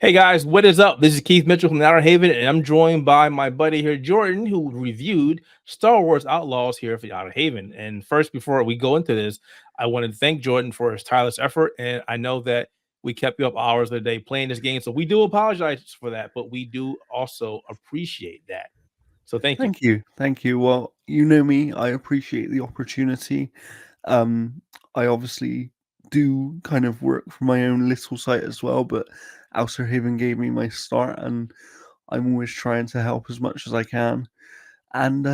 Hey guys, what is up? This is Keith Mitchell from Outerhaven, and I'm joined by my buddy here, Jordan, who reviewed Star Wars Outlaws here for Outerhaven. And first, before we go into this, I want to thank Jordan for his tireless effort. And I know that we kept you up hours of the day playing this game, so we do apologize for that, but we do also appreciate that. So thank you. Thank you. Thank you. Well, you know me, I appreciate the opportunity. I obviously do kind of work for my own little site as well, but Outerhaven gave me my start, and I'm always trying to help as much as I can. And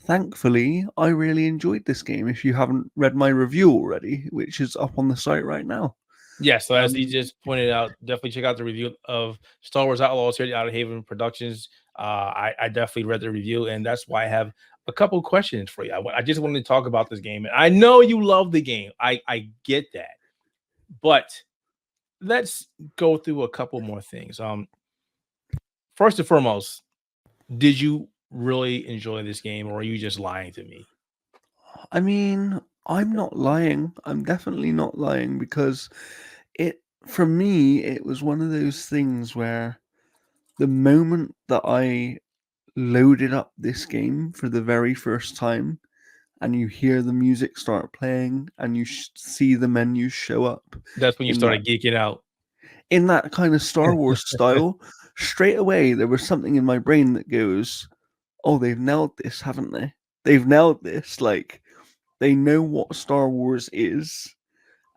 thankfully, I really enjoyed this game. If you haven't read my review already, which is up on the site right now. Yeah, so as he Um, just pointed out, definitely check out the review of Star Wars Outlaws here at Outer Haven Productions. I definitely read the review, and that's why I have a couple questions for you. I just wanted to talk about this game, and I know you love the game. I get that, but let's go through a couple more things. First and foremost, did you really enjoy this game, or are you just lying to me? I mean, I'm not lying. I'm definitely not lying because it, for me, it was one of those things where the moment that I loaded up this game for the very first time and you hear the music start playing and you see the menus show up That's when you in that started geeking out. kind of Star Wars style, straight away there was something in my brain that goes, "Oh, they've nailed this, haven't they? They've nailed this. Like they know what Star Wars is,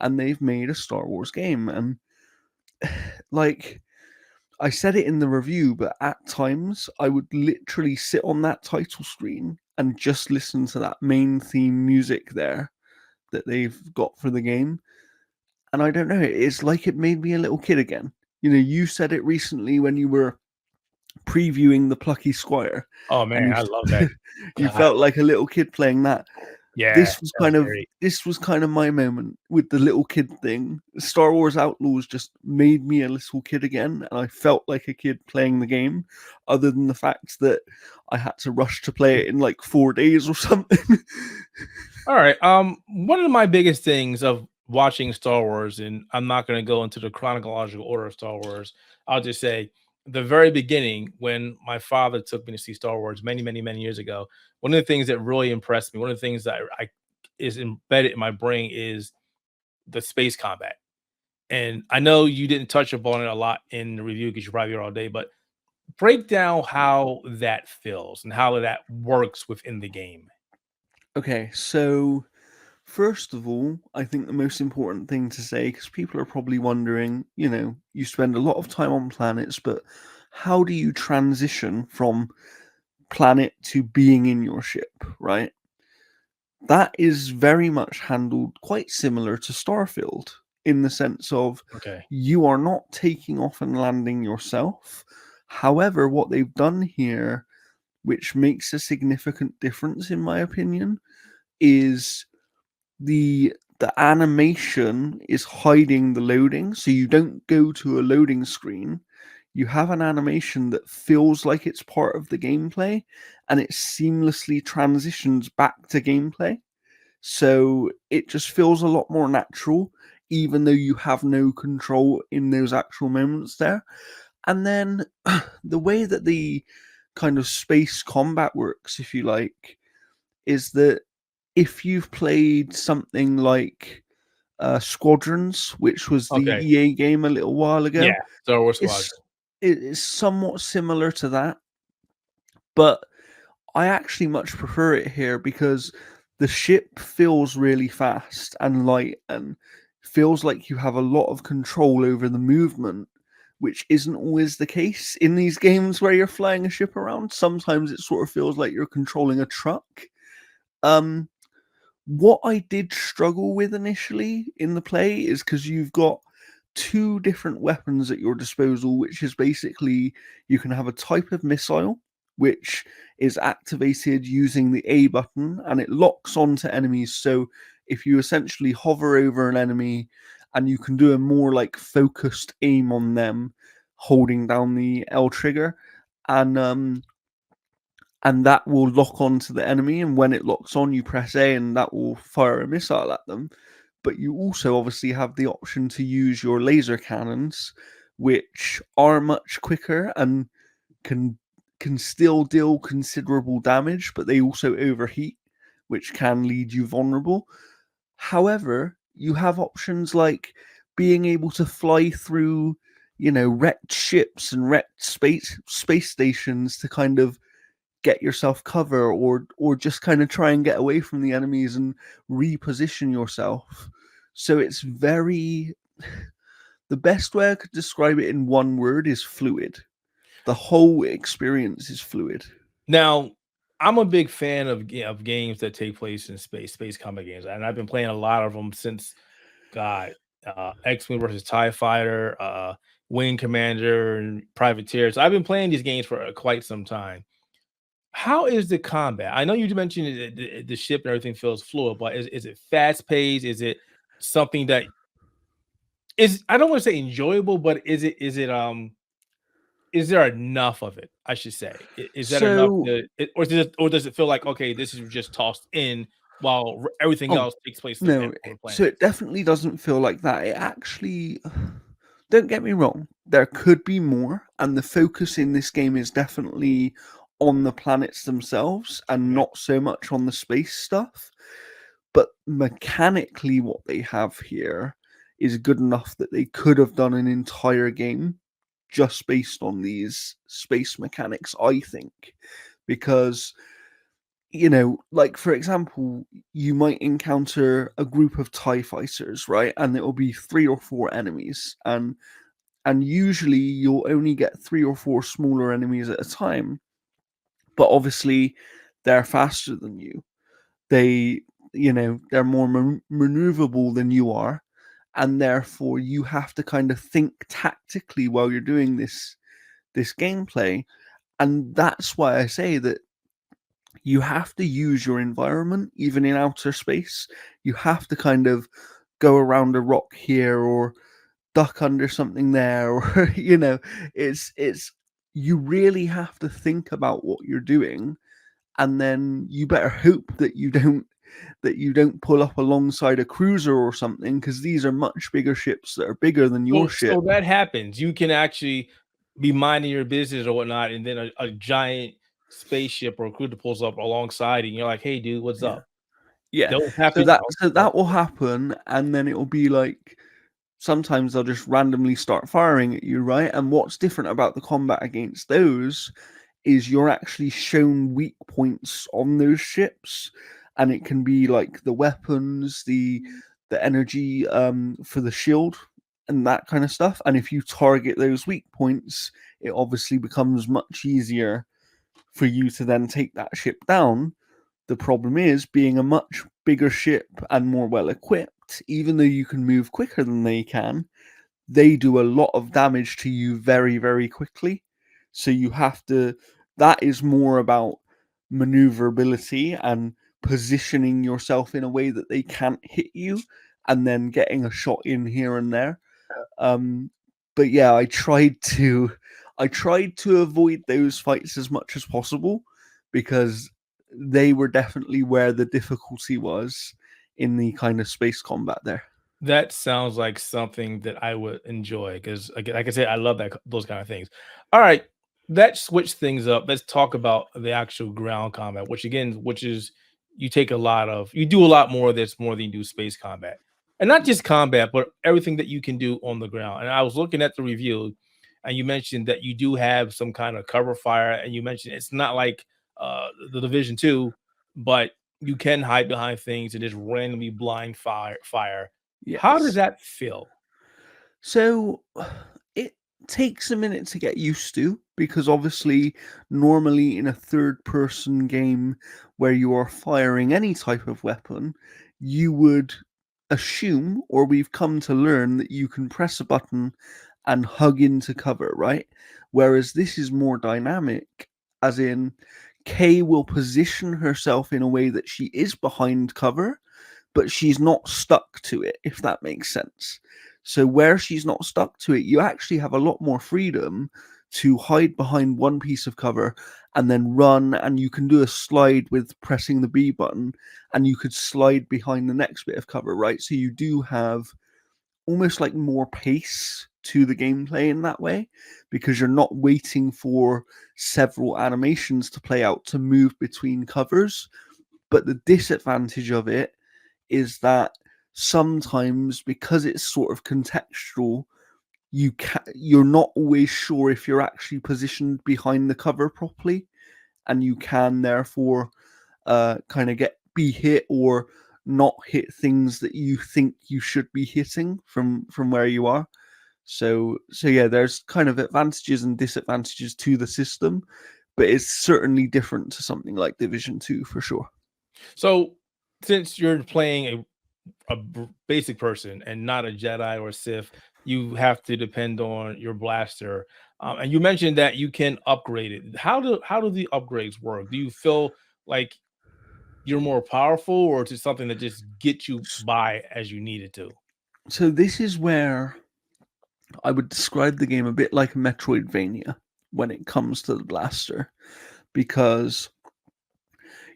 and they've made a Star Wars game." And like I said it in the review, but at times I would literally sit on that title screen and just listen to that main theme music there that they've got for the game. And I don't know, it's like it made me a little kid again. You know, you said it recently when you were previewing the Plucky Squire, Oh and man, I love that. you God, felt like a little kid playing that. yeah, This was that was kind of great. this was kind of my moment with the little kid thing. Star Wars Outlaws just made me a little kid again, and I felt like a kid playing the game. Other than the fact that I had to rush to play it in like 4 days or something. All right. One of my biggest things of watching Star Wars, and I'm not going to go into the chronological order of Star Wars. I'll just say the very beginning when my father took me to see Star Wars many, many, many years ago. One of the things that really impressed me, one of the things that I is embedded in my brain is the space combat. And I know you didn't touch upon it a lot in the review because you're probably here all day, but break down how that feels and how that works within the game. Okay, so first of all, I think the most important thing to say, because people are probably wondering, you spend a lot of time on planets, but how do you transition from planet to being in your ship, right? That is very much handled quite similar to Starfield in the sense of Okay. you are not taking off and landing yourself. However, what they've done here, which makes a significant difference in my opinion, is the animation is hiding the loading, so you don't go to a loading screen. You have an animation that feels like it's part of the gameplay, and it seamlessly transitions back to gameplay. So it just feels a lot more natural, even though you have no control in those actual moments there. And then the way that the kind of space combat works, if you like, is that if you've played something like Squadrons, which was the Okay. EA game a little while ago, Yeah. Star Wars it's Squadron. it is somewhat similar to that, but I actually much prefer it here because the ship feels really fast and light and feels like you have a lot of control over the movement, which isn't always the case in these games where you're flying a ship around. Sometimes it sort of feels like you're controlling a truck. Um, what I did struggle with initially in the play is because you've got two different weapons at your disposal, which is basically you can have a type of missile which is activated using the A button and it locks onto enemies. So if you essentially hover over an enemy and you can do a more like focused aim on them, holding down the L trigger, and that will lock onto the enemy. And when it locks on, you press A, and that will fire a missile at them. But you also obviously have the option to use your laser cannons, which are much quicker and can can still deal considerable damage, but they also overheat, which can lead you vulnerable. However, you have options like being able to fly through, wrecked ships and wrecked space stations to kind of get yourself cover, or just kind of try and get away from the enemies and reposition yourself. So it's very the best way I could describe it in one word is fluid. The whole experience is fluid. Now, I'm a big fan of games that take place in space combat games, and I've been playing a lot of them since God, X-Wing versus TIE Fighter, Wing Commander, and Privateer. So I've been playing these games for quite some time. How is the combat? I know you mentioned the ship and everything feels fluid, but is it fast paced? Is it something that is, I don't want to say enjoyable, but is there enough of it? I should say. Is that enough So, or does it feel like, okay, this is just tossed in while everything oh else takes place no, on the so planet? it definitely doesn't feel like that. It actually, don't get me wrong, there could be more, and the focus in this game is definitely on the planets themselves and Okay. not so much on the space stuff. But mechanically, what they have here is good enough that they could have done an entire game just based on these space mechanics, I think. Because, like for example, you might encounter a group of TIE fighters, right? And it will be 3 or 4 enemies. And usually you'll only get 3 or 4 smaller enemies at a time. But obviously they're faster than you. They, they're more maneuverable than you are, and therefore you have to kind of think tactically while you're doing this gameplay. And that's why I say that you have to use your environment even in outer space. You have to kind of go around a rock here or duck under something there, or it's you really have to think about what you're doing, and then you better hope that you don't pull up alongside a cruiser or something, because these are much bigger ships that are bigger than your So ship. that happens. You can actually be minding your business or whatnot, and then a giant spaceship or cruiser pulls up alongside, and you're like, "Hey, dude, what's Yeah. up?" Yeah. Those So happen. that so that will happen, and then it will be like sometimes they'll just randomly start firing at you, right? And what's different about the combat against those is you're actually shown weak points on those ships, and it can be like the weapons, the energy for the shield and that kind of stuff. And if you target those weak points, it obviously becomes much easier for you to then take that ship down. The problem is, being a much bigger ship and more well equipped, even though you can move quicker than they do a lot of damage to you very, very quickly. So you have to, that is more about maneuverability and positioning yourself in a way that they can't hit you, and then getting a shot in here and there. Um, but yeah, I tried to avoid those fights as much as possible, because they were definitely where the difficulty was in the kind of space combat there. That sounds like something that I would enjoy because, like I said, I love those kind of things. All right, let's switch things up. Let's talk about the actual ground combat, which is you do a lot more of this more than you do space combat, and not just combat, but everything that you can do on the ground. And I was looking at the review, and you mentioned that you do have some kind of cover fire, and you mentioned it's not like the Division Two, but you can hide behind things and just randomly blind fire. How does Yes. that feel? So it takes a minute to get used to, because obviously, normally in a third person game where you are firing any type of weapon, you would assume, or we've come to learn, that you can press a button and hug into cover, right? Whereas this is more dynamic, as in, Kay will position herself in a way that she is behind cover, but she's not stuck to it, if that makes sense. So where she's not stuck to it, you actually have a lot more freedom to hide behind one piece of cover and then run, and you can do a slide with pressing the B button, and you could slide behind the next bit of cover, right? So you do have almost like more pace to the gameplay in that way, because you're not waiting for several animations to play out to move between covers. But the disadvantage of it is that sometimes, because it's sort of contextual, you're not always sure if you're actually positioned behind the cover properly, and you can therefore kind of be hit or not hit things that you think you should be hitting from where you are. So yeah, there's kind of advantages and disadvantages to the system, but it's certainly different to something like Division 2 for sure. So, since you're playing basic person and not a Jedi or Sith, you have to depend on your blaster. And you mentioned that you can upgrade it. How do the upgrades work? Do you feel like you're more powerful, or is it something that just gets you by as you need it to? So this is where I would describe the game a bit like a Metroidvania when it comes to the blaster, because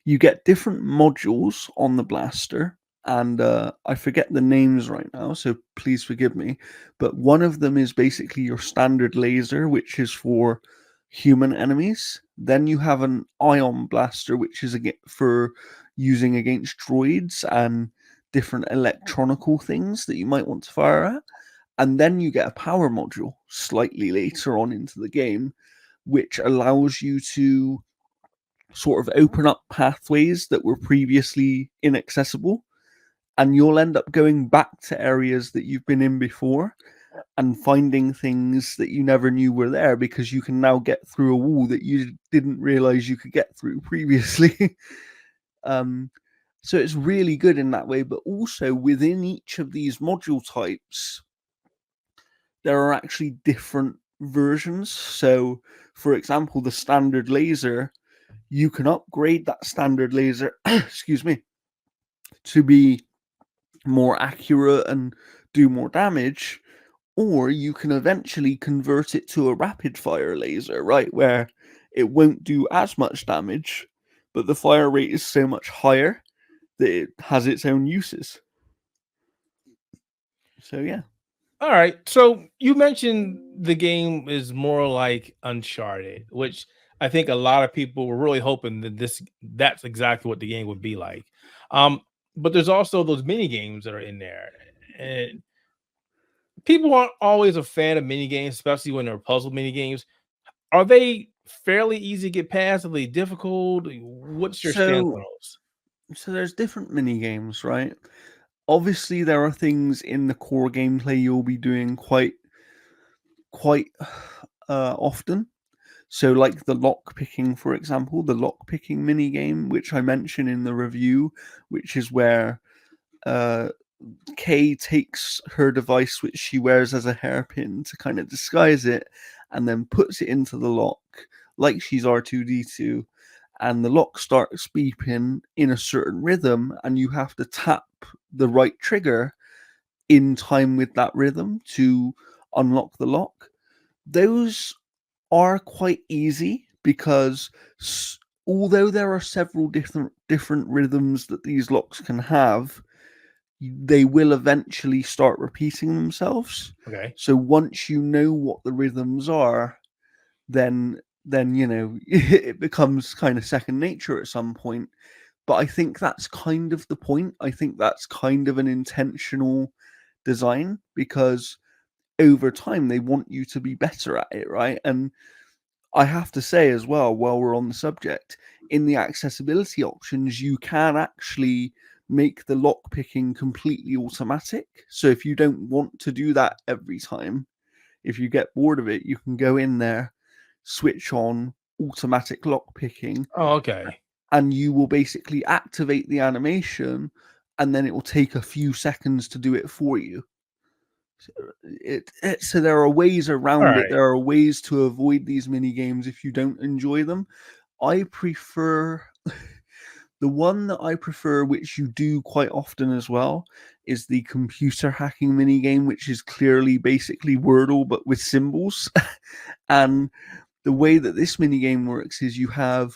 you get different modules on the blaster, and I forget the names right now, so please forgive me. But one of them is basically your standard laser, which is for human enemies. Then you have an ion blaster, which is for using against droids and different electronical things that you might want to fire at. And then you get a power module slightly later on into the game, which allows you to sort of open up pathways that were previously inaccessible. And you'll end up going back to areas that you've been in before and finding things that you never knew were there, because you can now get through a wall that you didn't realize you could get through previously. So it's really good in that way. But also within each of these module types, there are actually different versions. So, for example, the standard laser, you can upgrade that standard laser, excuse me, to be more accurate and do more damage, or you can eventually convert it to a rapid fire laser, right, where it won't do as much damage, but the fire rate is so much higher that it has its own uses. So yeah. All right. So you mentioned the game is more like Uncharted, which I think a lot of people were really hoping that that's exactly what the game would be like. Um, but there's also those mini games that are in there. And people aren't always a fan of mini games, especially when they're puzzle mini games. Are they fairly easy to get past? Are they difficult? What's your stance on So those? there's different mini games, right? Obviously there are things in the core gameplay you'll be doing quite often. So, like the lock picking, for example, the lock picking mini game, which I mentioned in the review, which is where uh, Kay takes her device, which she wears as a hairpin to kind of disguise it, and then puts it into the lock like she's R2D2, and the lock starts beeping in a certain rhythm, and you have to tap the right trigger in time with that rhythm to unlock the lock. Those are quite easy because although there are several different rhythms that these locks can have, they will eventually start repeating themselves. Okay. So once you know what the rhythms are, then it becomes kind of second nature at some point. But I think that's kind of the point. I think that's kind of an intentional design, because over time they want you to be better at it, right? And I have to say as well, while we're on the subject, in the accessibility options, you can actually make the lock picking completely automatic. So if you don't want to do that every time, if you get bored of it, you can go in there, switch on automatic lock picking, Oh, okay. and you will basically activate the animation, and then it will take a few seconds to do it for you. So there are ways All around it. right. There are ways to avoid these mini games if you don't enjoy them. I prefer the one that I prefer, which you do quite often as well, is the computer hacking mini game, which is clearly basically Wordle but with symbols. And the way that this mini game works is you have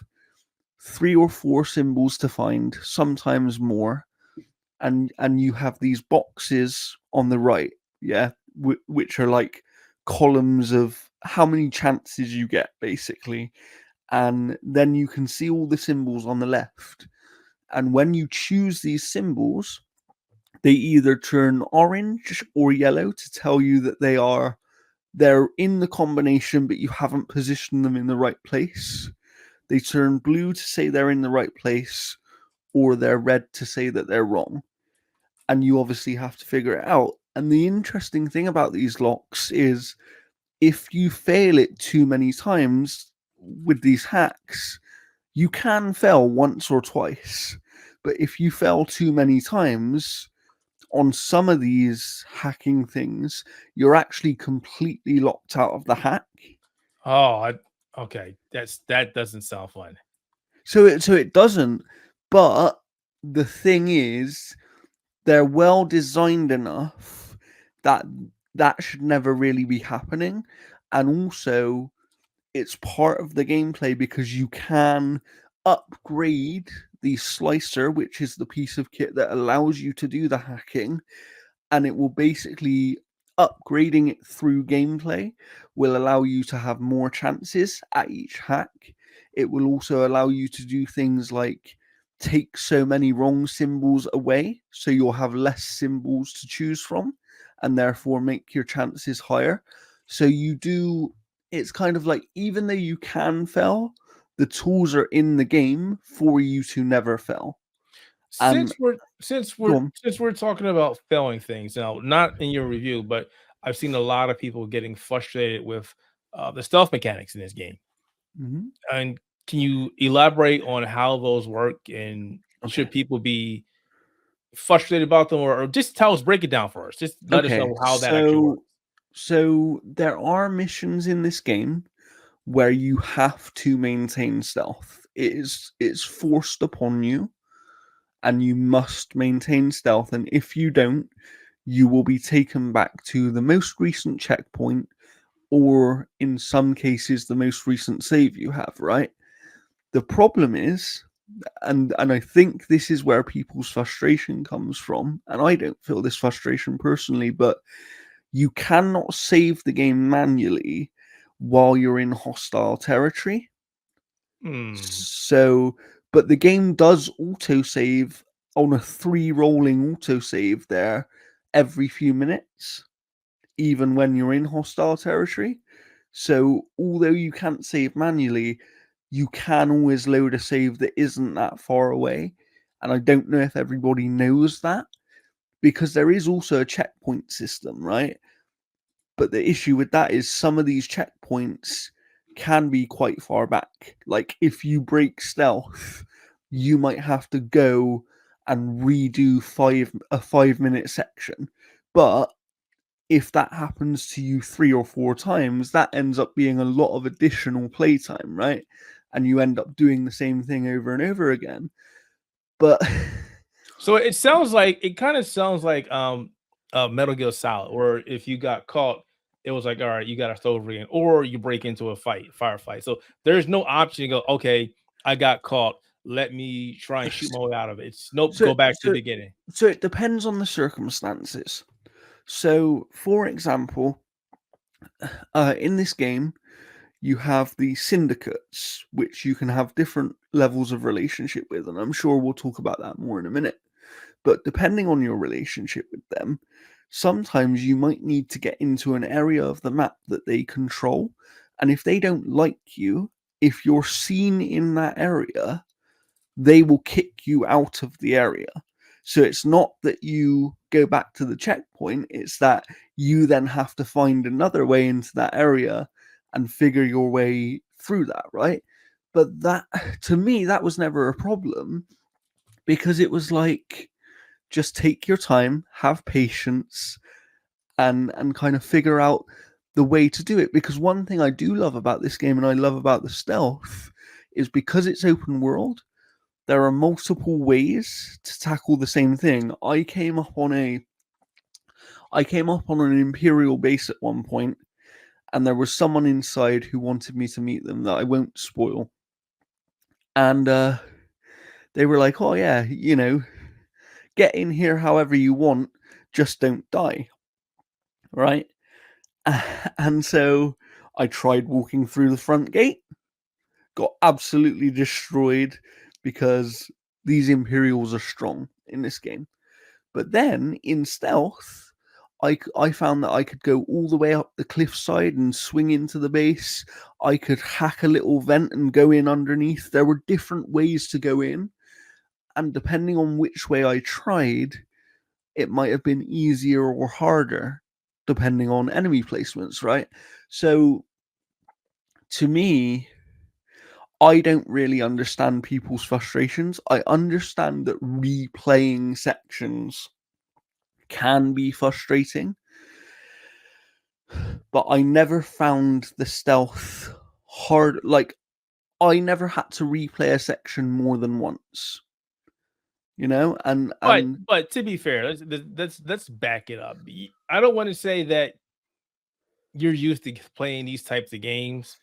3 or 4 symbols to find, sometimes more, and you have these boxes on the right, yeah, which are like columns of how many chances you get, basically. And then you can see all the symbols on the left. And when you choose these symbols, they either turn orange or yellow to tell you that they're in the combination, but you haven't positioned them in the right place. They turn blue to say they're in the right place, or they're red to say that they're wrong. And you obviously have to figure it out. And the interesting thing about these locks is if you fail it too many times with these hacks, you can fail once or twice. But if you fail too many times on some of these hacking things, you're actually completely locked out of the hack. Okay. That doesn't sound fun. So it doesn't. But the thing is, they're well designed enough that that should never really be happening. And also, it's part of the gameplay because you can upgrade the slicer, which is the piece of kit that allows you to do the hacking, and it will basically upgrading it through gameplay will allow you to have more chances at each hack. It will also allow you to do things like take so many wrong symbols away, so you'll have less symbols to choose from, and therefore make your chances higher. So you do, it's kind of like, even though you can fail, the tools are in the game for you to never fail. And go on. Since we're talking about failing things now, not in your review, but I've seen a lot of people getting frustrated with the stealth mechanics in this game. Mhm. And can you elaborate on how those work? And Okay. should people be frustrated about them, or just tell us, break it down for us. Just let us Okay, know how that actually works. so there are missions in this game where you have to maintain stealth. It's forced upon you, and you must maintain stealth. And if you don't, you will be taken back to the most recent checkpoint, or in some cases, the most recent save you have. Right. The problem is, and I think this is where people's frustration comes from. And I don't feel this frustration personally, but you cannot save the game manually while you're in hostile territory. Hmm. So, but the game does autosave on a 3 rolling autosave there every few minutes, even when you're in hostile territory. So, although you can't save manually, you can always load a save that isn't that far away. And I don't know if everybody knows that, because there is also a checkpoint system, right? But the issue with that is some of these checkpoints can be quite far back. Like if you break stealth, you might have to go and redo 5 minute section. But if that happens to you 3 or 4 times, that ends up being a lot of additional playtime, right? And you end up doing the same thing over and over again. But So it kind of sounds like Metal Gear Solid, where if you got caught, it was like, all right, you got to start over again, or you break into a firefight. So there's no option to go, okay, I got caught. Let me try and shoot my way out of it. It's nope, so go back to the so beginning. so it depends on the circumstances. So, for example, in this game, you have the syndicates, which you can have different levels of relationship with, and I'm sure we'll talk about that more in a minute. But depending on your relationship with them, sometimes you might need to get into an area of the map that they control. And if they don't like you, if you're seen in that area, they will kick you out of the area. So it's not that you go back to the checkpoint, it's that you then have to find another way into that area and figure your way through that, right? But that, to me, that was never a problem, because it was like, just take your time, have patience, and kind of figure out the way to do it. Because one thing I do love about this game, and I love about the stealth, is because it's open world, there are multiple ways to tackle the same thing. I came up on an Imperial base at one point, and there was someone inside who wanted me to meet them that I won't spoil. And they were like, "Oh yeah, get in here however you want, just don't die." Right? And so I tried walking through the front gate, got absolutely destroyed because these Imperials are strong in this game. But then in stealth, I found that I could go all the way up the cliffside and swing into the base. I could hack a little vent and go in underneath. There were different ways to go in. And depending on which way I tried, it might have been easier or harder, depending on enemy placements, right? So to me, I don't really understand people's frustrations. I understand that replaying sections can be frustrating, but I never found the stealth hard. Like, I never had to replay a section more than once, you know? But to be fair, let's back it up. I don't want to say that you're used to playing these types of games,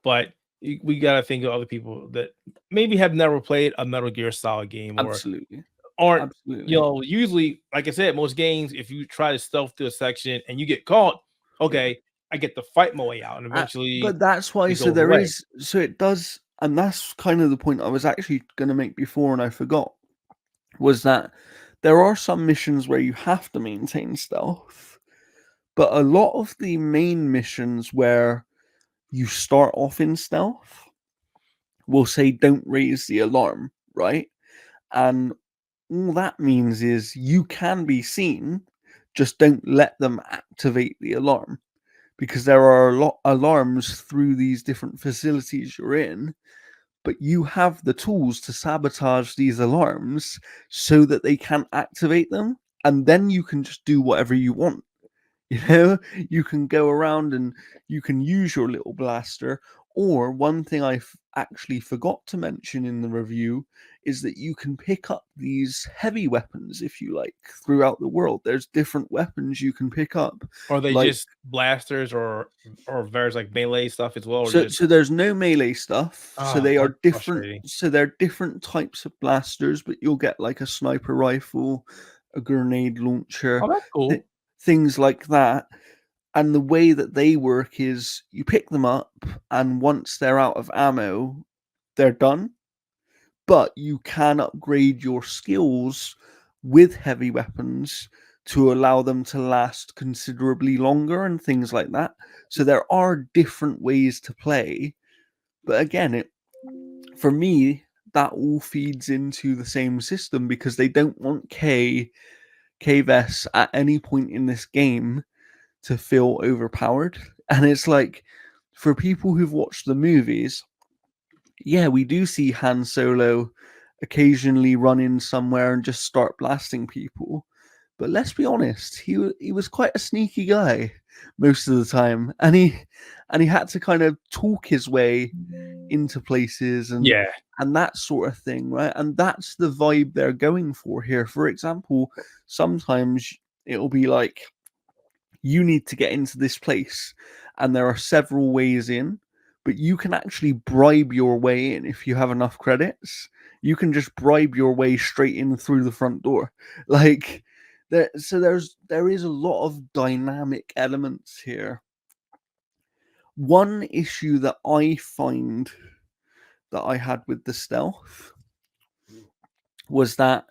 but we got to think of other people that maybe have never played a Metal Gear Solid game or Absolutely. aren't, Absolutely. usually, like I said, most games, if you try to stealth through a section and you get caught, Yeah. okay, I get to fight my way out, and eventually But that's why, it so goes there away. is, so it does, and that's kind of the point I was actually going to make before and I forgot, was that there are some missions where you have to maintain stealth, but a lot of the main missions where you start off in stealth will say don't raise the alarm, right? And all that means is you can be seen, just don't let them activate the alarm, because there are a lot alarms through these different facilities you're in, but you have the tools to sabotage these alarms so that they can't activate them, and then you can just do whatever you want. You know, you can go around and you can use your little blaster. Or one thing I actually forgot to mention in the review is that you can pick up these heavy weapons if you like throughout the world. There's different weapons you can pick up. Are they Like, just blasters or there's like melee stuff as well, or so just so there's no melee stuff. So they that's are different. frustrating. So they're different types of blasters, but you'll get like a sniper rifle, a grenade launcher, Oh, that's th- cool. things like that. And the way that they work is you pick them up, and once they're out of ammo, they're done. But you can upgrade your skills with heavy weapons to allow them to last considerably longer and things like that. So there are different ways to play. But again, for me, that all feeds into the same system because they don't want KVS at any point in this game to feel overpowered. And it's like, for people who've watched the movies, yeah, we do see Han Solo occasionally run in somewhere and just start blasting people. But let's be honest, he was quite a sneaky guy most of the time, and he had to kind of talk his way into places Yeah. and that sort of thing, right? And that's the vibe they're going for here. For example, sometimes it'll be like, you need to get into this place, and there are several ways in, but you can actually bribe your way in if you have enough credits. You can just bribe your way straight in through the front door. Like, there is a lot of dynamic elements here. One issue that I find that I had with the stealth was that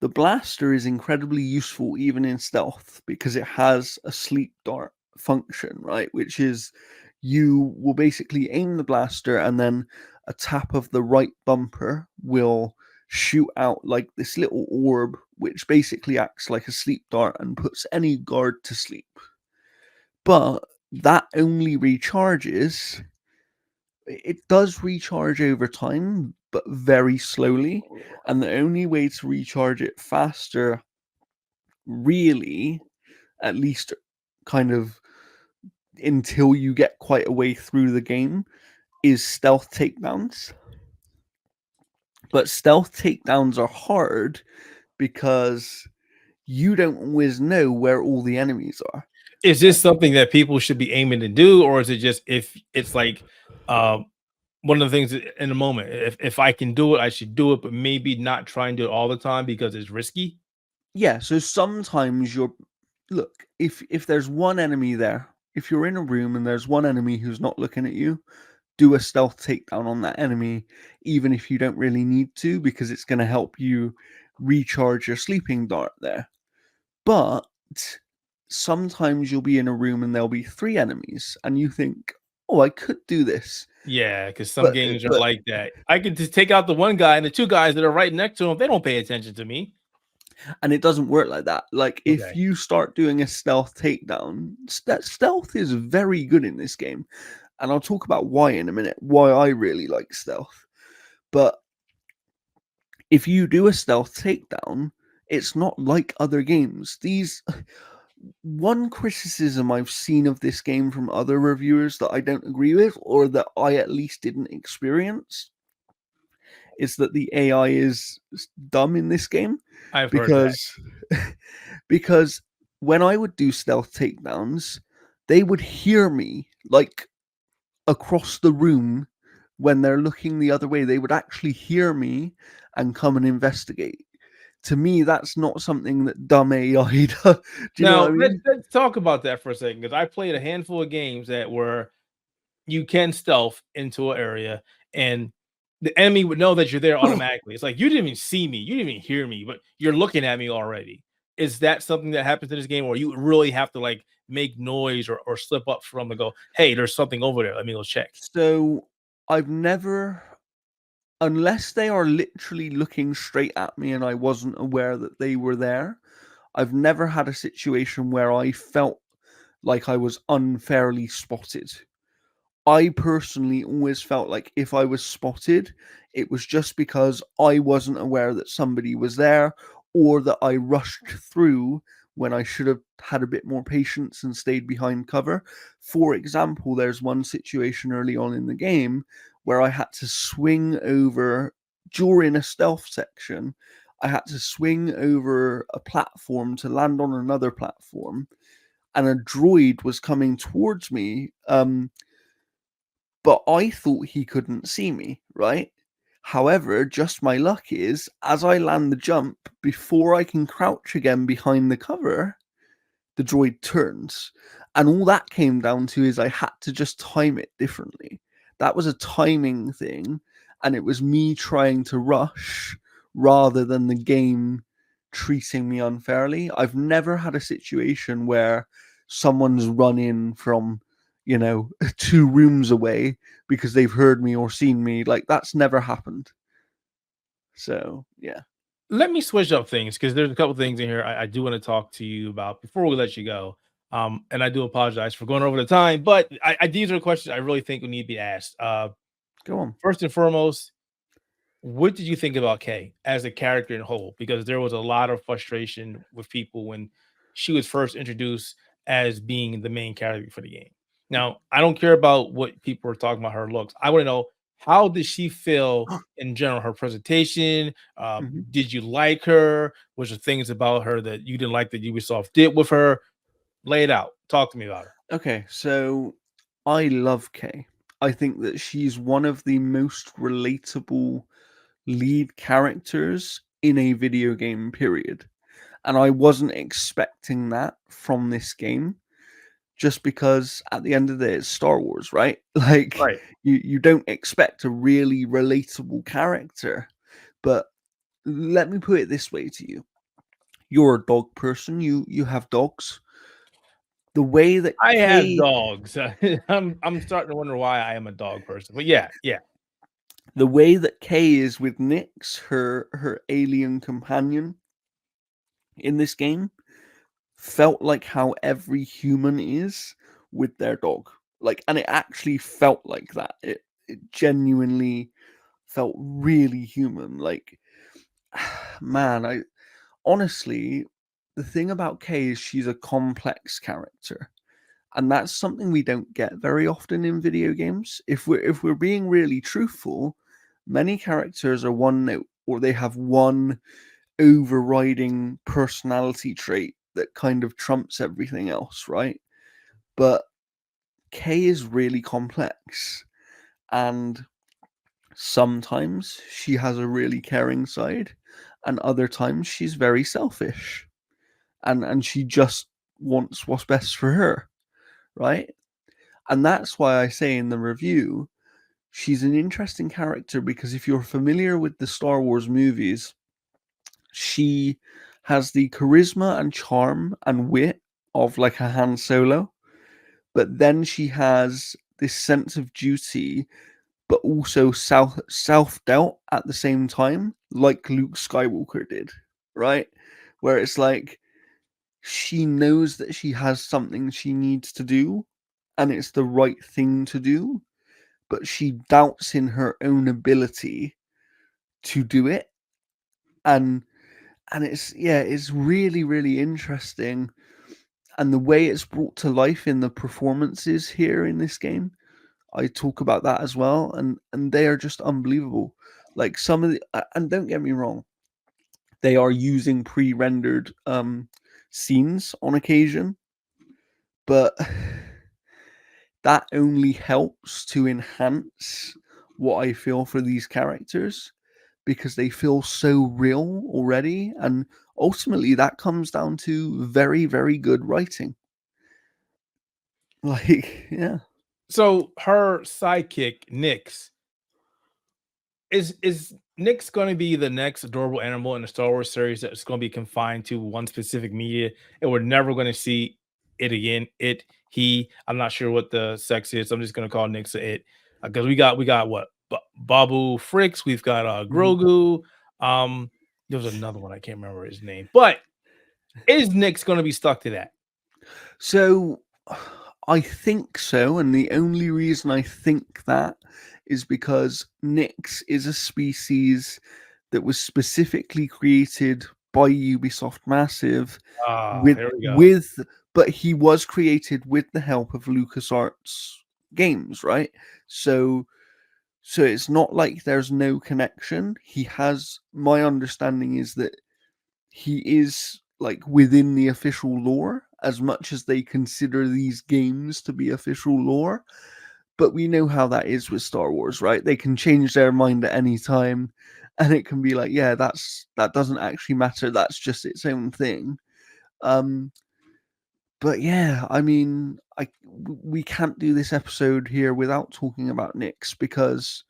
the blaster is incredibly useful even in stealth because it has a sleep dart function, right? Which is, you will basically aim the blaster and then a tap of the right bumper will shoot out like this little orb, which basically acts like a sleep dart and puts any guard to sleep. But that only recharges, it does recharge over time, but very slowly. And the only way to recharge it faster, really, at least kind of until you get quite a way through the game, is stealth takedowns. But stealth takedowns are hard because you don't always know where all the enemies are. Is this something that people should be aiming to do, or is it just if it's like um one of the things in the moment? If I can do it, I should do it, but maybe not try and do it all the time because it's risky. Yeah, so sometimes you're, look, if there's one enemy there if you're in a room and there's one enemy who's not looking at you, do a stealth takedown on that enemy, even if you don't really need to, because it's going to help you recharge your sleeping dart there. But sometimes you'll be in a room and there'll be three enemies, and you think, "Oh, I could do this," Yeah, because some but games are but like that. I could just take out the one guy and the two guys that are right next to him, they don't pay attention to me. and it doesn't work like that. Like if Okay. you start doing a stealth takedown, stealth is very good in this game, and I'll talk about why in a minute. Why I really like stealth, but if you do a stealth takedown, it's not like other games. These one criticism I've seen of this game from other reviewers that I don't agree with, or that I at least didn't experience, is that the AI is dumb in this game I've heard that. because because when I would do stealth takedowns, they would hear me like across the room when they're looking the other way. They would actually hear me and come and investigate. To me, that's not something that dumb AI does. Do you know what I Now, let's mean? let's talk about that for a second, because I played a handful of games that were you can stealth into an area, and the enemy would know that you're there automatically. It's like, "You didn't even see me, you didn't even hear me, but you're looking at me already." Is that something that happens in this game, or you really have to, like, make noise or slip up from and go, "Hey, there's something over there, let me go check." So I've never, unless they are literally looking straight at me and I wasn't aware that they were there, I've never had a situation where I felt like I was unfairly spotted. I personally always felt like if I was spotted, it was just because I wasn't aware that somebody was there, or that I rushed through when I should have had a bit more patience and stayed behind cover. For example, there's one situation early on in the game where I had to swing over during a stealth section. I had to swing over a platform to land on another platform, and a droid was coming towards me. But I thought he couldn't see me, right? However, just my luck is, as I land the jump, before I can crouch again behind the cover, the droid turns. And all that came down to is I had to just time it differently. That was a timing thing, and it was me trying to rush rather than the game treating me unfairly. I've never had a situation where someone's run in from, you know, two rooms away because they've heard me or seen me. Like that's never happened. So, yeah. Let me switch up things, because there's a couple things in here I do want to talk to you about before we let you go. And I do apologize for going over the time, but these are questions I really think need to be asked. Go on. First and foremost, what did you think about Kay as a character in whole? Because there was a lot of frustration with people when she was first introduced as being the main character for the game. Now, I don't care about what people are talking about her looks. I want to know, how did she feel in general? Her presentation. Mhm. Did you like her? Was there things about her that you didn't like that Ubisoft did with her? Lay it out. Talk to me about her. Okay, so I love Kay. I think that she's one of the most relatable lead characters in a video game, period. And I wasn't expecting that from this game, just because at the end of the day, it's Star Wars, right? Like Right. you don't expect a really relatable character. But let me put it this way to you. You're a dog person, you have dogs. The way that I have Kay dogs. I'm starting to wonder why I am a dog person. But yeah, yeah. the way that Kay is with Nyx, her alien companion in this game, felt like how every human is with their dog. Like, and it actually felt like that. It genuinely felt really human. Like, man, I honestly, the thing about Kay is she's a complex character. And that's something we don't get very often in video games. If we're being really truthful, many characters are one note, or they have one overriding personality trait that kind of trumps everything else, right? But Kay is really complex, and sometimes she has a really caring side, and other times she's very selfish, and she just wants what's best for her, right? And that's why I say in the review, she's an interesting character because if you're familiar with the Star Wars movies, she has the charisma and charm and wit of like a Han Solo, but then she has this sense of duty, but also self doubt at the same time, like Luke Skywalker did, right? Where it's like she knows that she has something she needs to do, and it's the right thing to do, but she doubts in her own ability to do it, and it's really really interesting, and the way it's brought to life in the performances here in this game, I talk about that as well, and they are just unbelievable. Like some of the, and don't get me wrong, they are using pre-rendered scenes on occasion, but that only helps to enhance what I feel for these characters because they feel so real already, and ultimately that comes down to very very good writing. Like, yeah. So her sidekick, Nyx, is Nyx going to be the next adorable animal in the Star Wars series that's going to be confined to one specific media, and we're never going to see it again? It, he, I'm not sure what the sex is. I'm just going to call Nyx a it because we got what, Babu Fricks, we've got Mhm. Grogu. There was another one I can't remember his name, but is Nyx going to be stuck to that? So I think so, and the only reason I think that is because Nyx is a species that was specifically created by Ubisoft Massive Ah, with here we go. with but he was created with the help of LucasArts games, right? So it's not like there's no connection. He has, my understanding is that he is like within the official lore as much as they consider these games to be official lore. But we know how that is with Star Wars, right? They can change their mind at any time, and it can be like, yeah, that doesn't actually matter. That's just its own thing. Um, but yeah, I mean, we can't do this episode here without talking about Nyx because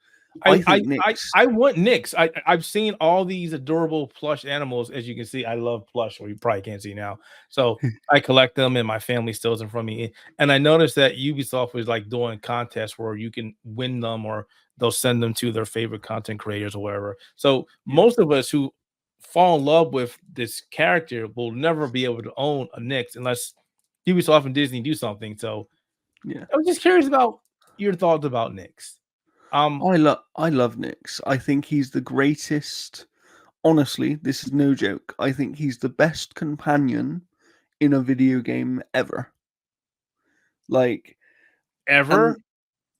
I I I think I Nyx. I want Nyx. I've seen all these adorable plush animals. As you can see, I love plush. Well, you probably can't see now. So I collect them, and my family steals them from me. And I noticed that Ubisoft was like doing contests where you can win them, or they'll send them to their favorite content creators or whatever. So Yeah, most of us who fall in love with this character will never be able to own a Nyx unless Ubisoft and Disney do something. So yeah. I was just curious about your thoughts about Nyx. Um, I love Nyx. I think he's the greatest. Honestly, this is no joke. I think he's the best companion in a video game ever. Like, and ever?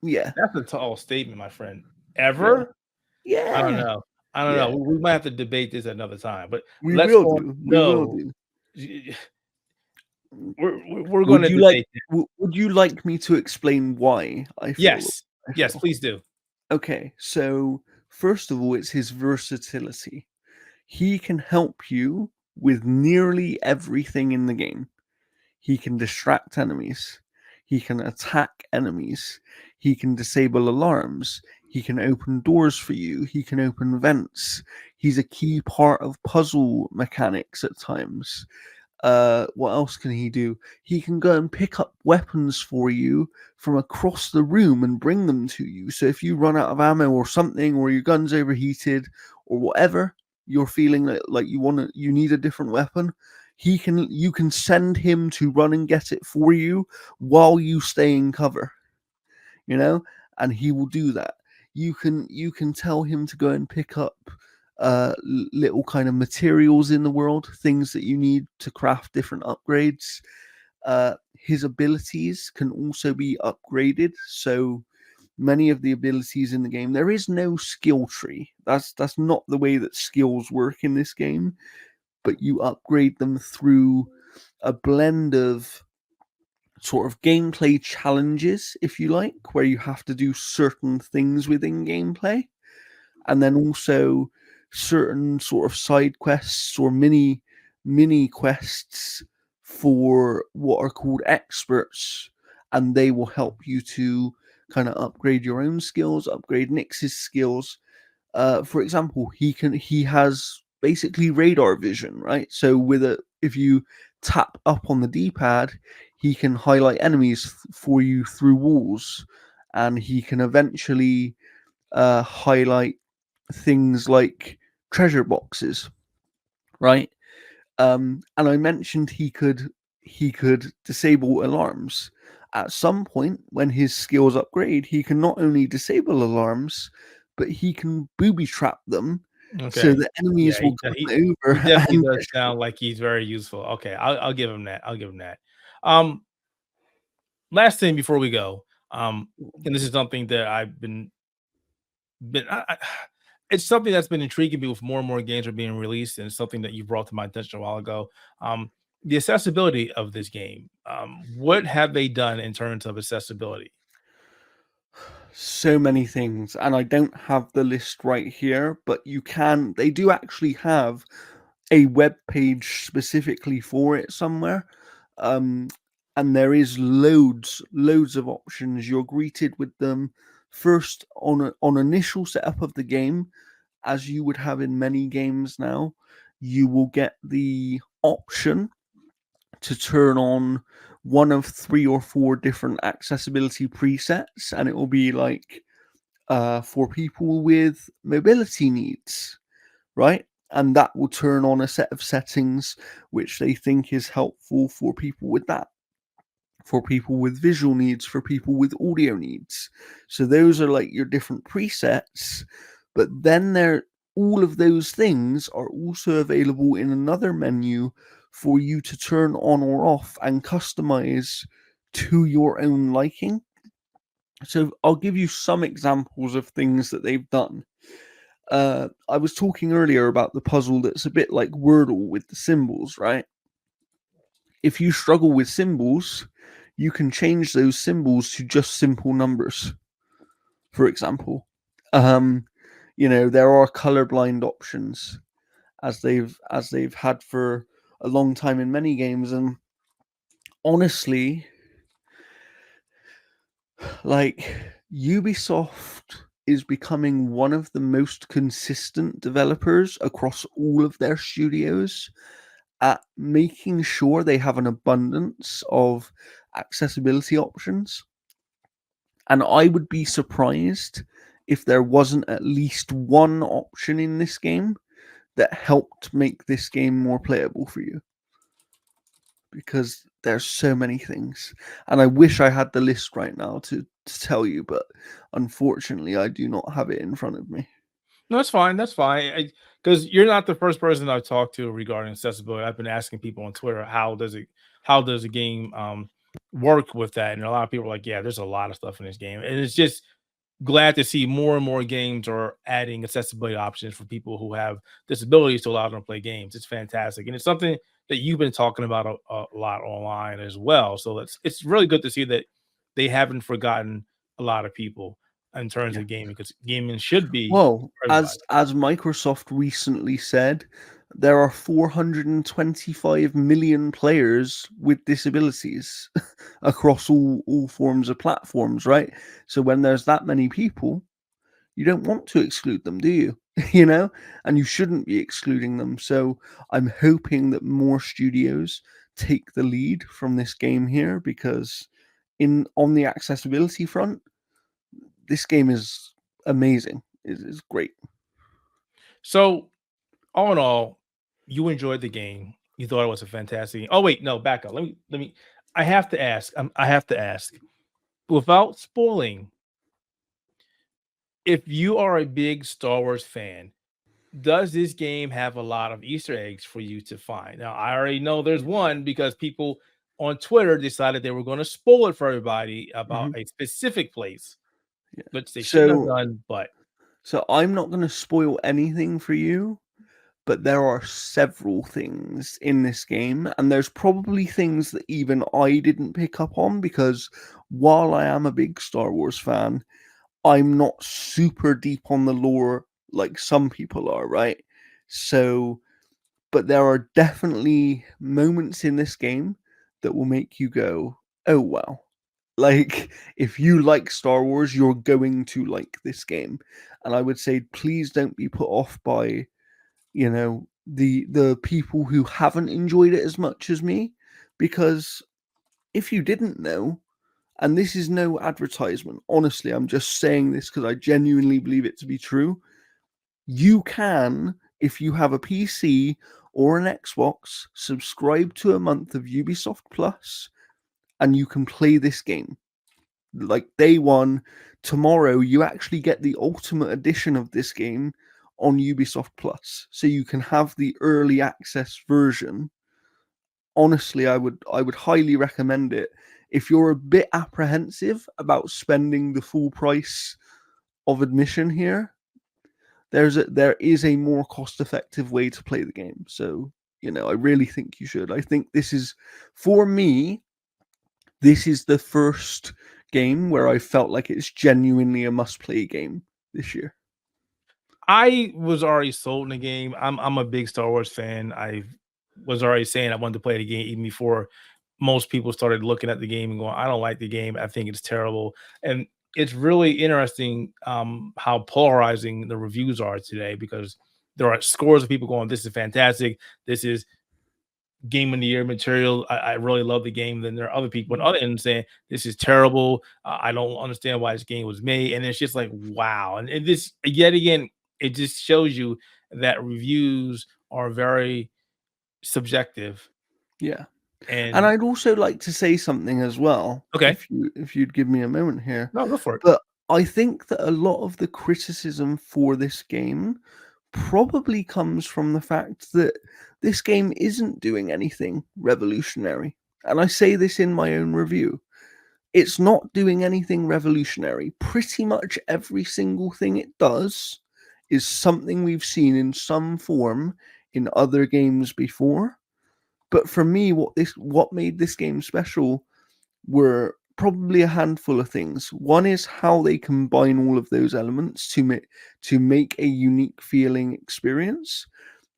yeah, That's a tall statement, my friend. yeah, Ever? I don't yeah, know. I don't know. yeah. We might have to debate this another time, but We let's will go on. do. We will No, do. we're Would gonna you like? debate this. Would you like me to explain why I feel? Yes. I Yes, feel. please do. Okay, so first of all, it's his versatility. He can help you with nearly everything in the game. He can distract enemies. He can attack enemies. He can disable alarms. He can open doors for you. He can open vents. He's a key part of puzzle mechanics at times. What else can he do? He can go and pick up weapons for you from across the room and bring them to you. So if you run out of ammo or something, or your gun's overheated, or whatever, you're feeling like you need a different weapon. You can send him to run and get it for you while you stay in cover, you know, and he will do that. You can tell him to go and pick up little kind of materials in the world, things that you need to craft different upgrades. His abilities can also be upgraded, so many of the abilities in the game, there is no skill tree. That's not the way that skills work in this game, but you upgrade them through a blend of sort of gameplay challenges, if you like, where you have to do certain things within gameplay, and then also certain sort of side quests or mini quests for what are called experts. and they will help you to kind of upgrade your own skills, upgrade Nix's skills. For example, he has basically radar vision, right? So if you tap up on the D-pad, he can highlight enemies for you through walls, and he can eventually highlight things like treasure boxes, right? And I mentioned he could disable alarms. At some point, when his skills upgrade, he can not only disable alarms, but he can booby trap them so Okay. the Yeah, enemies will come he over definitely and does destroy. sound like he's very useful. Okay, I'll give him that. I'll give him that. Um, Last thing before we go, and this is something that I've been it's something that's been intriguing me with more and more games are being released, and it's something that you brought to my attention a while ago. The accessibility of this game. What have they done in terms of accessibility? So many things, and I don't have the list right here, but they do actually have a web page specifically for it somewhere. Um, and there is loads of options. You're greeted with them first on initial setup of the game, as you would have in many games now. You will get the option to turn on one of 3 or 4 different accessibility presets, and it will be like for people with mobility needs, right? And that will turn on a set of settings which they think is helpful for people with that, for people with visual needs, for people with audio needs. So those are like your different presets, but then all of those things are also available in another menu for you to turn on or off and customize to your own liking. So I'll give you some examples of things that they've done. I was talking earlier about the puzzle that's a bit like Wordle with the symbols, right? If you struggle with symbols, you can change those symbols to just simple numbers, for example. Um, there are colorblind options as they've had for a long time in many games, and honestly, like Ubisoft is becoming one of the most consistent developers across all of their studios at making sure they have an abundance of accessibility options. And I would be surprised if there wasn't at least one option in this game that helped make this game more playable for you, because there's so many things. And I wish I had the list right now to tell you, but unfortunately I do not have it in front of me. No, that's fine. That's fine. Because you're not the first person I've talked to regarding accessibility. I've been asking people on Twitter how does a game work with that, and a lot of people are like, yeah, there's a lot of stuff in this game, and it's just glad to see more and more games are adding accessibility options for people who have disabilities to allow them to play games. It's fantastic, and it's something that you've been talking about a lot online as well. So it's really good to see that they haven't forgotten a lot of people in terms Yeah. of gaming, because gaming should be Well, for as everybody. Microsoft recently said, there are 425 million players with disabilities across all forms of platforms, right? So when there's that many people, you don't want to exclude them, do you? And you shouldn't be excluding them. So I'm hoping that more studios take the lead from this game here, because in on the accessibility front, this game is amazing. Is great. So all in all, you enjoyed the game. You thought it was a fantastic game. Oh wait, no, back up. Let me. I have to ask. I have to ask without spoiling. If you are a big Star Wars fan, does this game have a lot of Easter eggs for you to find? Now, I already know there's one because people on Twitter decided they were going to spoil it for everybody about Mhm. a specific place, Yeah. which they shouldn't have So done. But I'm not going to spoil anything for you, but there are several things in this game, and there's probably things that even I didn't pick up on, because while I am a big Star Wars fan, I'm not super deep on the lore like some people are, right? So, but there are definitely moments in this game that will make you go, "Oh wow." Like, if you like Star Wars, you're going to like this game. And I would say, please don't be put off by, the people who haven't enjoyed it as much as me, because if you didn't know, and this is no advertisement, honestly, I'm just saying this because I genuinely believe it to be true. You can, if you have a PC or an Xbox, subscribe to a month of Ubisoft Plus, and you can play this game. Like day one, tomorrow, you actually get the ultimate edition of this game on Ubisoft Plus. So you can have the early access version. Honestly, I would highly recommend it. If you're a bit apprehensive about spending the full price of admission here, there is a more cost effective way to play the game. So, I really think you should. I think this is, for me, this is the first game where I felt like it's genuinely a must play game this year. I was already sold in the game. I'm a big Star Wars fan. I was already saying I wanted to play the game even before most people started looking at the game and going, "I don't like the game. I think it's terrible." And it's really interesting how polarizing the reviews are today, because there are scores of people going, "This is fantastic. This is game of the year material. I really love the game." Then there are other people on the other end saying, "This is terrible. I don't understand why this game was made." And it's just like, wow. And this, yet again, it just shows you that reviews are very subjective. Yeah. And And I'd also like to say something as well, okay, if you'd give me a moment here. no, go for it. But I think that a lot of the criticism for this game probably comes from the fact that this game isn't doing anything revolutionary. And I say this in my own review. It's not doing anything revolutionary. Pretty much every single thing it does is something we've seen in some form in other games before. But for me, what made this game special were probably a handful of things. One is how they combine all of those elements to make a unique feeling experience.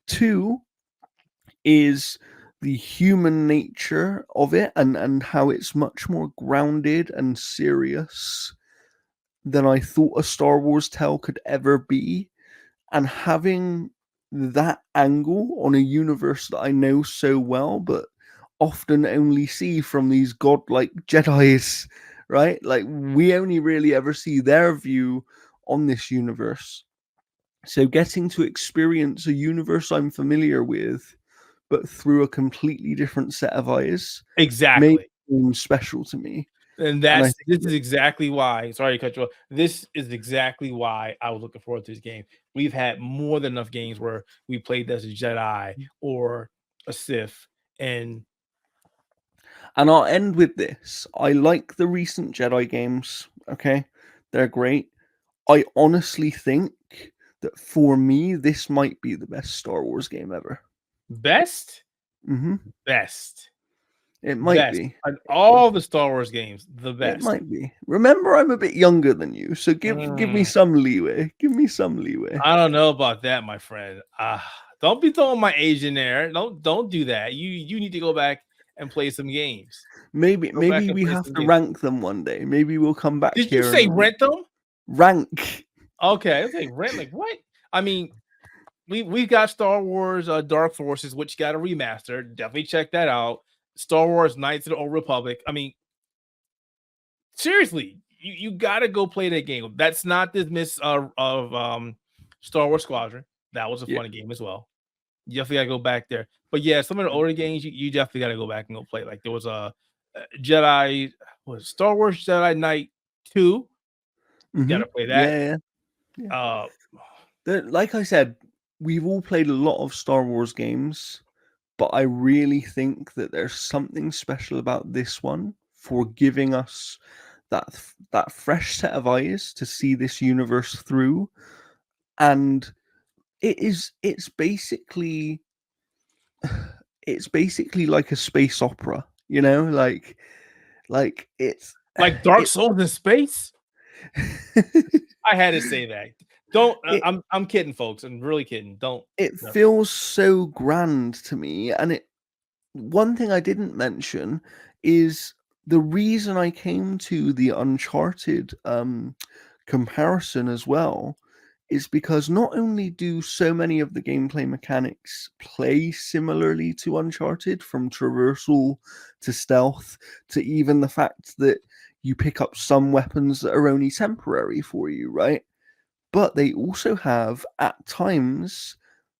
Two is the human nature of it, and how it's much more grounded and serious than I thought a Star Wars tale could ever be. And having that angle on a universe that I know so well, but often only see from these godlike Jedi's, right? Like, we only really ever see their view on this universe. So getting to experience a universe I'm familiar with, but through a completely different set of eyes, made Exactly. it special to me. And And I that's think this that, is exactly why. Sorry to cut you off. This is exactly why I was looking forward to this game. We've had more than enough games where we played as a Jedi or a Sith, and and I'll end with this. I like the recent Jedi games. Okay, they're great. I honestly think that for me, this might be the best Star Wars game ever. best, Hmm. best, It might best. be. On all the Star Wars games, the It best. might be. Remember, I'm a bit younger than you, so give me Mm, some leeway. Give me some leeway. I don't know about that, my friend. Don't be throwing my age in there. Don't do that. You need to go back and play some games. Maybe Go back maybe and we play have some to games. rank them one day. Maybe we'll come back Did you here say and rent them? rank. Okay, I was like rent. Like what? I mean, we've got Star Wars Dark Forces, which got a remaster. Definitely check that out. Star Wars Knights of the Old Republic. I mean, seriously, you gotta go play that game. That's not dismiss of Star Wars Squadron. That was a Yeah. funny game as well. You definitely gotta go back there. But yeah, some of the older games you definitely gotta go back and go play. Like there was a Jedi, was Star Wars Jedi Knight 2. Hmm. Gotta play that. Yeah, yeah, yeah. Uh Like I said, we've all played a lot of Star Wars games, but I really think that there's something special about this one for giving us that fresh set of eyes to see this universe through. And it's basically it's basically like a space opera, like like Dark it Souls in space. I had to say that. Don't. it I'm kidding, folks. I'm really kidding. Don't. it No. feels so grand to me. And one thing I didn't mention is the reason I came to the Uncharted comparison as well is because not only do so many of the gameplay mechanics play similarly to Uncharted, from traversal to stealth to even the fact that you pick up some weapons that are only temporary for you, right? But they also have, at times,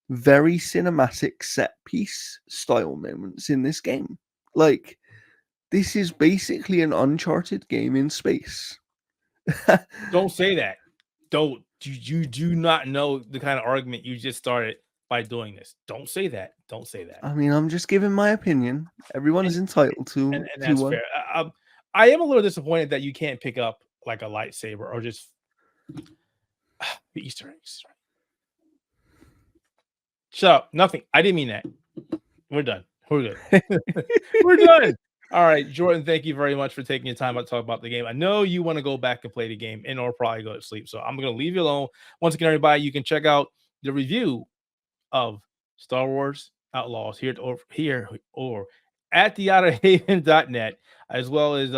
very cinematic set piece style moments in this game. Like, this is basically an Uncharted game in space. Don't say that. Don't. You do not know the kind of argument you just started by doing this. Don't say that. Don't say that. I mean, I'm just giving my opinion. Everyone And is entitled and to that's one. fair. I am a little disappointed that you can't pick up like a lightsaber or just the Easter eggs. Shut up. Nothing. I didn't mean that. We're done. We're good. We're done. All right, Jordan, thank you very much for taking your time out to talk about the game. I know you want to go back and play the game and or probably go to sleep. So I'm going to leave you alone. Once again, everybody, you can check out the review of Star Wars Outlaws here or at the outerhaven.net, as well as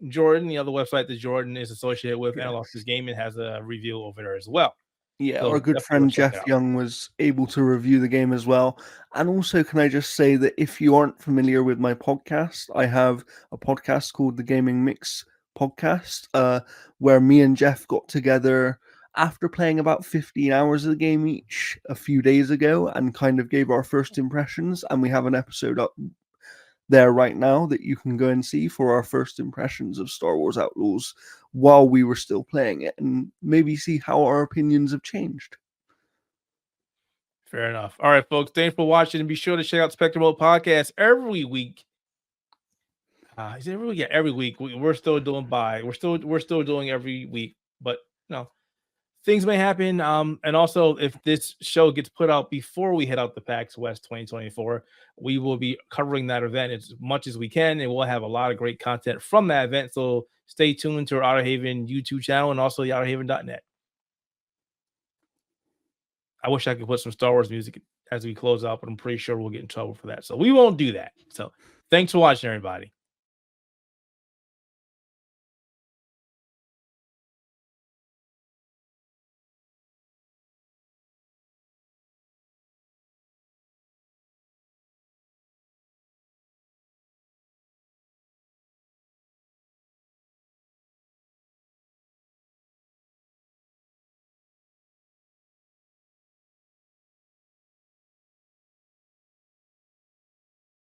Jordan, the other website that Jordan is associated with, Yes. Analog Gaming, has a review over there as well. Yeah, So our good definitely go friend check it Jeff out. Young was able to review the game as well. And also, can I just say that if you aren't familiar with my podcast, I have a podcast called the Gaming Mix Podcast, where me and Jeff got together after playing about 15 hours of the game each a few days ago and kind of gave our first impressions. And we have an episode up there right now that you can go and see for our first impressions of Star Wars Outlaws while we were still playing it, and maybe see how our opinions have changed. Fair enough. All right, folks. Thanks for watching, and be sure to check out Spectator Podcast every week. Is it every week? Yeah, every week. We're still doing we're still doing every week, but things may happen. And also, if this show gets put out before we head out to PAX West 2024, we will be covering that event as much as we can, and we'll have a lot of great content from that event. So stay tuned to our Outer Haven YouTube channel and also the outerhaven.net. I wish I could put some Star Wars music as we close out, but I'm pretty sure we'll get in trouble for that. So we won't do that. So thanks for watching, everybody.